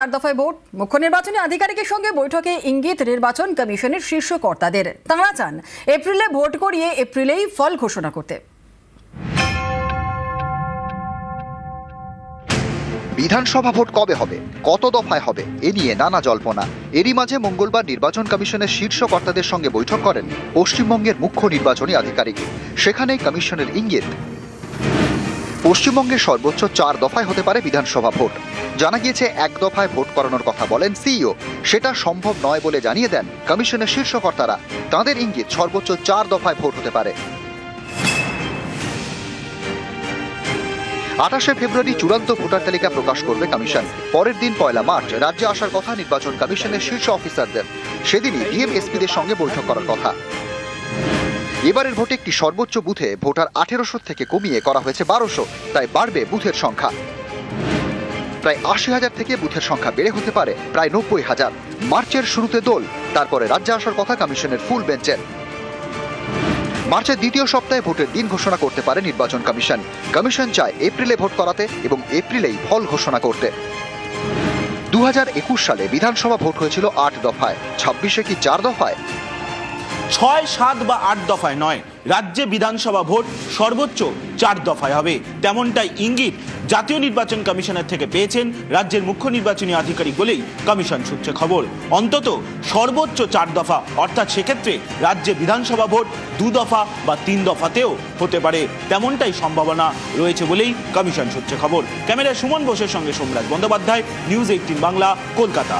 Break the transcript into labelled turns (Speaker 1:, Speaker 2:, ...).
Speaker 1: চার দফায় ভোট। মুখ্য নির্বাচনী আধিকারিকের সঙ্গে বৈঠকে ইঙ্গিত নির্বাচন কমিশনের শীর্ষ কর্তাদের। তাঁরা চান এপ্রিলে ভোট করিয়ে এপ্রিলেই ফল ঘোষণা করতে।
Speaker 2: বিধানসভা ভোট কবে হবে, কত দফায় হবে, এ নিয়ে নানা জল্পনা। এরই মাঝে মঙ্গলবার নির্বাচন কমিশনের শীর্ষ কর্তাদের সঙ্গে বৈঠক করেন পশ্চিমবঙ্গের মুখ্য নির্বাচনী আধিকারিক। সেখানে কমিশনের ইঙ্গিত, পশ্চিমবঙ্গের সর্বোচ্চ 4 দফায় হতে পারে বিধানসভা ভোট। জানা গিয়েছে 1 দফায় ভোট করানোর কথা বলেন সিইও, সেটা সম্ভব নয় বলে জানিয়ে দেন কমিশনের শীর্ষ কর্তারা। তাঁদের ইঙ্গিত সর্বোচ্চ 4 দফায় ভোট হতে পারে। 28শে ফেব্রুয়ারি চূড়ান্ত ভোটার তালিকা প্রকাশ করবে কমিশন। পরের দিন 1 মার্চ রাজ্যে আসার কথা নির্বাচন কমিশনের শীর্ষ অফিসারদের। সেদিনই ডিএম-এসপিদের সঙ্গে বৈঠক করার কথা। এবারের ভোটে একটি সর্বোচ্চ বুথে ভোটার 1800 থেকে কমিয়ে করা হয়েছে 1200, তাই বাড়বে বুথের সংখ্যা। প্রায় 80,000 থেকে বুথের সংখ্যা বেড়ে হতে পারে প্রায় 90,000। মার্চের শুরুতে দোল, তারপরে রাজ্যে আসার কথা কমিশনের ফুল বেঞ্চের। মার্চের দ্বিতীয় সপ্তাহে ভোটের দিন ঘোষণা করতে পারে নির্বাচন কমিশন। কমিশন চায় এপ্রিলে ভোট করাতে এবং এপ্রিলেই ফল ঘোষণা করতে। 2021 সালে বিধানসভা ভোট হয়েছিল 8 দফায়, 26-এ কি 4 দফায়?
Speaker 3: 6, 7 বা 8 দফায় নয়, রাজ্যে বিধানসভা ভোট সর্বোচ্চ 4 দফায় হবে, তেমনটাই ইঙ্গিত জাতীয় নির্বাচন কমিশনের থেকে পেয়েছেন রাজ্যের মুখ্য নির্বাচনী আধিকারিক বলেই কমিশন সূত্রে খবর। অন্তত সর্বোচ্চ 4 দফা, অর্থাৎ সেক্ষেত্রে রাজ্যে বিধানসভা ভোট 2 দফা বা 3 দফাতেও হতে পারে, তেমনটাই সম্ভাবনা রয়েছে বলেই কমিশন সূত্রে খবর। ক্যামেরায় সুমন বোসের সঙ্গে সোমরাজ বন্দ্যোপাধ্যায়, নিউজ 18 বাংলা, কলকাতা।